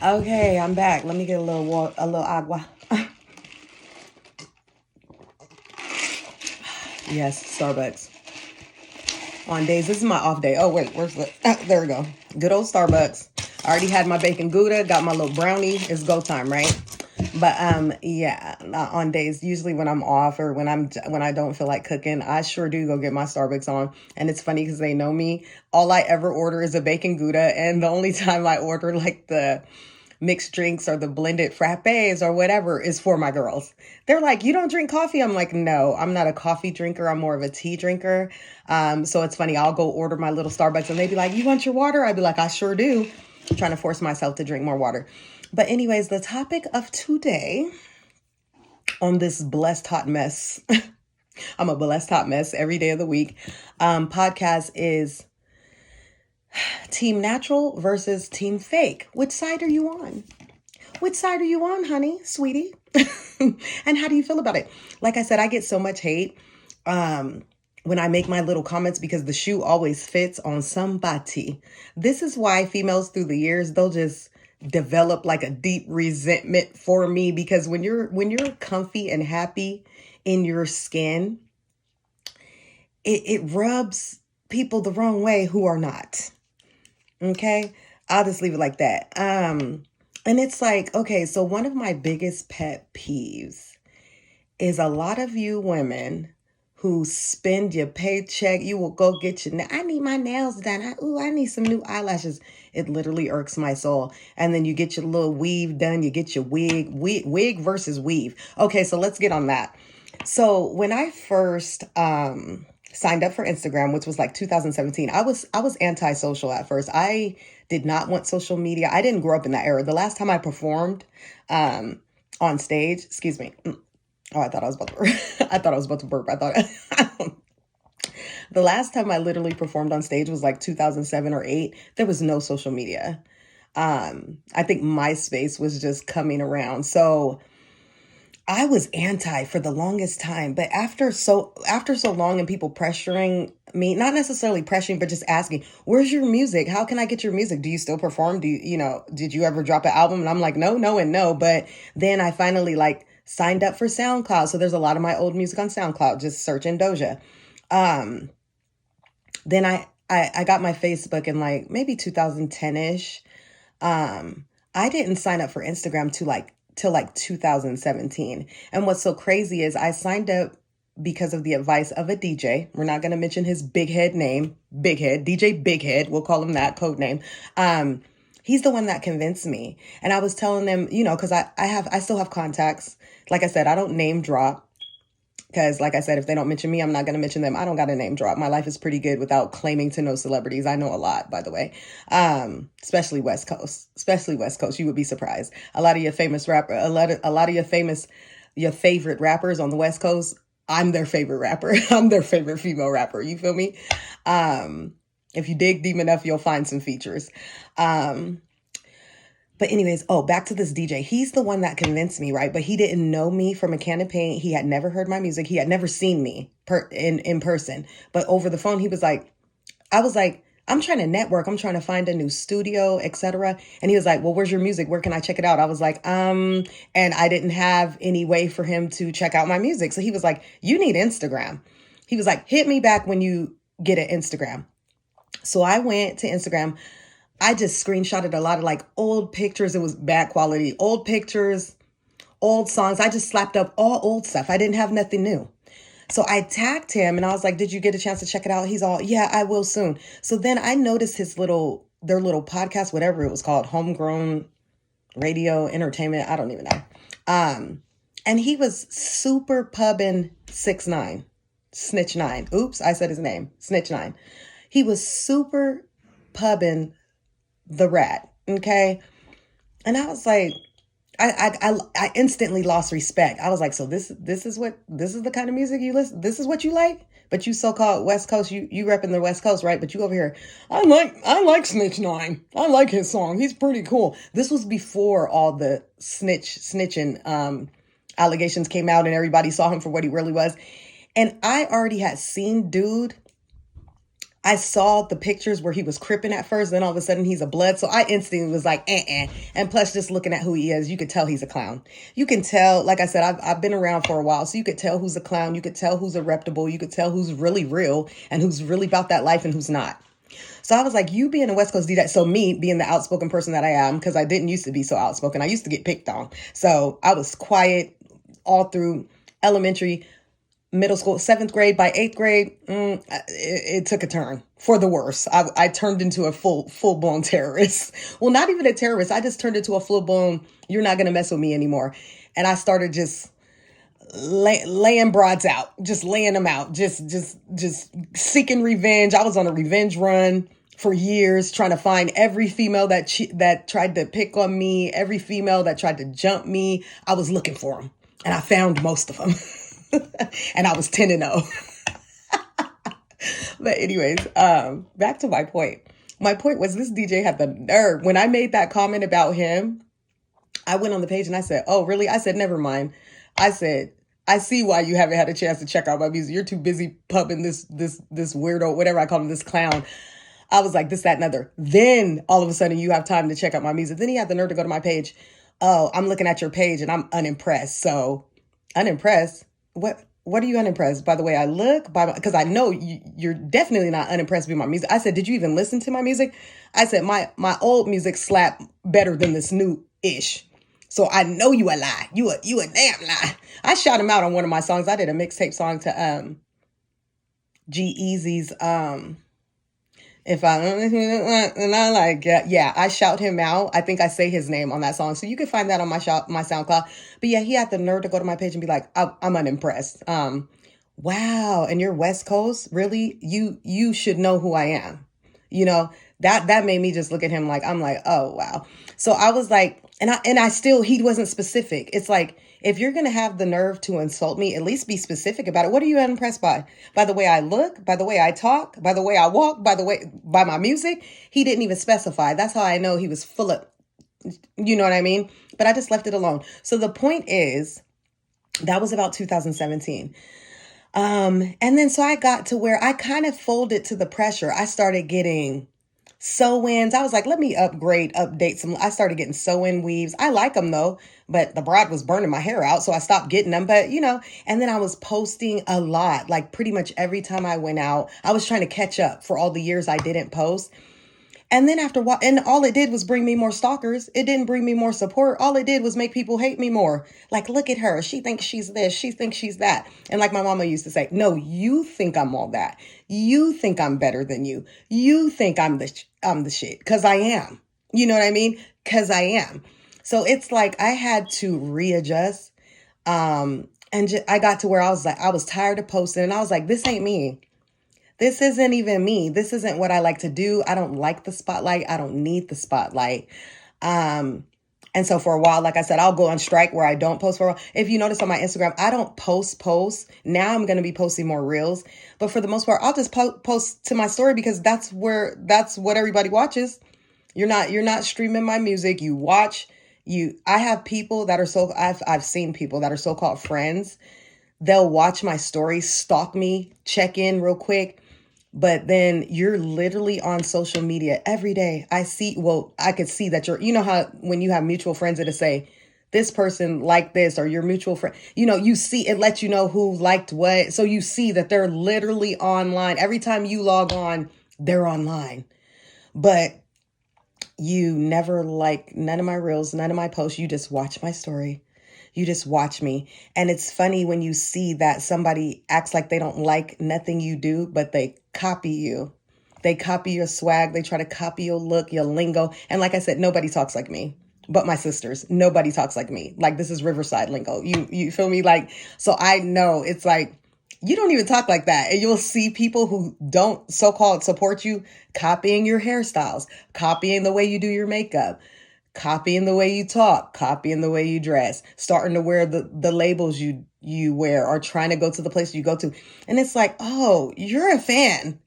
Okay, I'm back. Let me get a little water, a little agua. Yes, Starbucks. On days, this is my off day. Oh, wait, where's the... there we go. Good old Starbucks. I already had my bacon Gouda, got my little brownie. It's go time, right? But yeah, on days usually when I'm off or when I don't feel like cooking, I sure do go get my Starbucks on. And it's funny because they know me. All I ever order is a bacon Gouda, and the only time I order like the mixed drinks or the blended frappes or whatever is for my girls. They're like, "You don't drink coffee?" I'm like, "No, I'm not a coffee drinker. I'm more of a tea drinker." So it's funny. I'll go order my little Starbucks and they'd be like, "You want your water?" I'd be like, "I sure do." I'm trying to force myself to drink more water. But anyways, the topic of today on this blessed hot mess, I'm a blessed hot mess every day of the week, podcast is team natural versus team fake. Which side are you on? Which side are you on, honey, sweetie? And how do you feel about it? Like I said, I get so much hate when I make my little comments because the shoe always fits on somebody. This is why females through the years, they'll just develop like a deep resentment for me, because when you're comfy and happy in your skin, it rubs people the wrong way who are not. Okay? I'll just leave it like that. And it's like, okay, so one of my biggest pet peeves is a lot of you women who spend your paycheck, you will go get your, I need my nails done. I need some new eyelashes. It literally irks my soul. And then you get your little weave done. You get your wig versus weave. Okay, so let's get on that. So when I first signed up for Instagram, which was like 2017, I was antisocial at first. I did not want social media. I didn't grow up in that era. The last time I performed on stage, excuse me. Oh, I thought I was about to burp. I thought I was about to burp. I thought the last time I literally performed on stage was like 2007 or 8. There was no social media. I think MySpace was just coming around. So I was anti for the longest time, but after so long and people pressuring me, not necessarily pressuring, but just asking, "Where's your music? How can I get your music? Do you still perform? Did you ever drop an album?" And I'm like, "No, no, and no." But then I finally like signed up for SoundCloud. So there's a lot of my old music on SoundCloud. Just search in Doja. Then I got my Facebook in like maybe 2010-ish. I didn't sign up for Instagram till like 2017. And what's so crazy is I signed up because of the advice of a DJ. We're not going to mention his big head name, Big Head, DJ Big Head. We'll call him that code name. He's the one that convinced me. And I was telling them, because I still have contacts. Like I said, I don't name drop. Because like I said, if they don't mention me, I'm not going to mention them. I don't got a name drop. My life is pretty good without claiming to know celebrities. I know a lot, by the way, especially West Coast. Especially West Coast. You would be surprised. A lot of your famous rapper, a lot of your favorite rappers on the West Coast, I'm their favorite rapper. I'm their favorite female rapper. You feel me? If you dig deep enough, you'll find some features. But anyways, back to this DJ. He's the one that convinced me, right? But he didn't know me from a can of paint. He had never heard my music. He had never seen me in person. But over the phone, I was like, "I'm trying to network. I'm trying to find a new studio, etc." And he was like, "Well, where's your music? Where can I check it out?" I was like, and I didn't have any way for him to check out my music. So he was like, "You need Instagram." He was like, "Hit me back when you get an Instagram." So I went to Instagram. I just screenshotted a lot of like old pictures. It was bad quality, old pictures, old songs. I just slapped up all old stuff. I didn't have nothing new. So I tagged him and I was like, "Did you get a chance to check it out?" He's all, "Yeah, I will soon." So then I noticed their little podcast, whatever it was called, Homegrown Radio Entertainment. I don't even know. And he was super pubbing 6ix9ine, Snitch 9. Oops, I said his name, Snitch 9. He was super pubbing the rat. Okay. And I was like, I instantly lost respect. I was like, so this is the kind of music you listen. This is what you like, but you so-called West Coast, you repping the West Coast, right? But you over here, I like Snitch 9. I like his song. He's pretty cool. This was before all the snitching, allegations came out and everybody saw him for what he really was. And I already had seen dude I saw the pictures where he was cripping at first, then all of a sudden he's a blood. So I instantly was like, And plus, just looking at who he is, you could tell he's a clown. You can tell, like I said, I've been around for a while, so you could tell who's a clown. You could tell who's a reputable. You could tell who's really real and who's really about that life and who's not. So I was like, you being a West Coast DJ, so me being the outspoken person that I am, because I didn't used to be so outspoken. I used to get picked on. So I was quiet all through elementary, middle school, 7th grade. By 8th grade, it took a turn for the worse. I turned into a full-blown terrorist. Well, not even a terrorist. I just turned into a full-blown, you're not going to mess with me anymore. And I started just laying broads out, just laying them out, just seeking revenge. I was on a revenge run for years, trying to find every female that tried to pick on me, every female that tried to jump me. I was looking for them, and I found most of them. And I was 10-0. But anyways, back to my point. My point was this DJ had the nerve. When I made that comment about him, I went on the page and I said, oh, really? I said, never mind. I said, I see why you haven't had a chance to check out my music. You're too busy pubbing this weirdo, whatever I call him, this clown. I was like, this, that, and other. Then all of a sudden you have time to check out my music. Then he had the nerve to go to my page. Oh, I'm looking at your page and I'm unimpressed. So unimpressed? What are you unimpressed? By the way I look? Because I know you're definitely not unimpressed with my music. I said, did you even listen to my music? I said, my old music slapped better than this new-ish. So I know you a lie. You a damn lie. I shout him out on one of my songs. I did a mixtape song to G-Eazy's if I and I like I shout him out. I think I say his name on that song, so you can find that on my SoundCloud. But yeah, he had the nerve to go to my page and be like, I'm unimpressed. Wow, and you're West Coast, really? You should know who I am. You know, that made me just look at him like, I'm like, oh wow. So I was like, and I still, he wasn't specific. It's like, if you're going to have the nerve to insult me, at least be specific about it. What are you unimpressed by? By the way I look, by the way I talk, by the way I walk, by my music? He didn't even specify. That's how I know he was full of, you know what I mean? But I just left it alone. So the point is, that was about 2017. And then so I got to where I kind of folded to the pressure. I started getting sew-ins. I was like, let me update some. I started getting sew-in weaves. I like them though, but the broad was burning my hair out, so I stopped getting them. But and then I was posting a lot, like pretty much every time I went out. I was trying to catch up for all the years I didn't post. And then after a while, and all it did was bring me more stalkers. It didn't bring me more support. All it did was make people hate me more. Like, look at her. She thinks she's this. She thinks she's that. And like my mama used to say, no, you think I'm all that. You think I'm better than you. You think I'm the shit. Because I am. You know what I mean? Because I am. So it's like I had to readjust. And I got to where I was like, I was tired of posting. And I was like, this ain't me. This isn't even me. This isn't what I like to do. I don't like the spotlight. I don't need the spotlight. And so for a while, like I said, I'll go on strike where I don't post for a while. If you notice on my Instagram, I don't post. Now I'm going to be posting more reels. But for the most part, I'll just post to my story because that's what everybody watches. You're not streaming my music. You watch. I have people that are I've seen people that are so-called friends. They'll watch my stories, stalk me, check in real quick. But then you're literally on social media every day. I could see that you know how when you have mutual friends, it'll say this person liked this or your mutual friend, you see, it lets you know who liked what. So you see that they're literally online. Every time you log on, they're online. But you never like none of my reels, none of my posts. You just watch my story. You just watch me. And it's funny when you see that somebody acts like they don't like nothing you do, but they copy you. They copy your swag. They try to copy your look, your lingo. And like I said, nobody talks like me, but my sisters. Nobody talks like me. Like, this is Riverside lingo. You feel me? Like, so I know it's like, you don't even talk like that. And you'll see people who don't so-called support you copying your hairstyles, copying the way you do your makeup, copying the way you talk, copying the way you dress, starting to wear the labels you wear, or trying to go to the place you go to. And it's like, oh, you're a fan,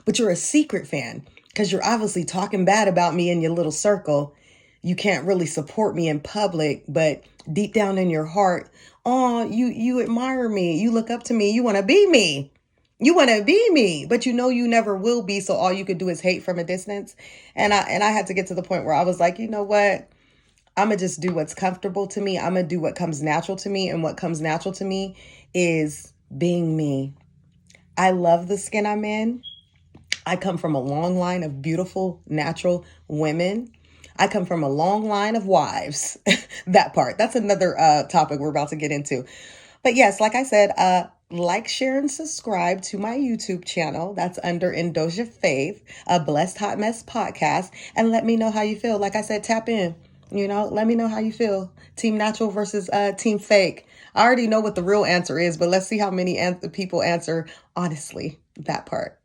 but you're a secret fan because you're obviously talking bad about me in your little circle. You can't really support me in public, but deep down in your heart, oh, you admire me. You look up to me. You want to be me. You want to be me, but you know you never will be. So all you could do is hate from a distance. And I had to get to the point where I was like, you know what? I'm going to just do what's comfortable to me. I'm going to do what comes natural to me. And what comes natural to me is being me. I love the skin I'm in. I come from a long line of beautiful, natural women. I come from a long line of wives. That part. That's another topic we're about to get into. But yes, like I said, like, share, and subscribe to my YouTube channel. That's under Indoja Faith, a Blessed Hot Mess podcast. And let me know how you feel. Like I said, tap in. Let me know how you feel. Team natural versus team fake. I already know what the real answer is, but let's see how many people answer honestly. That part.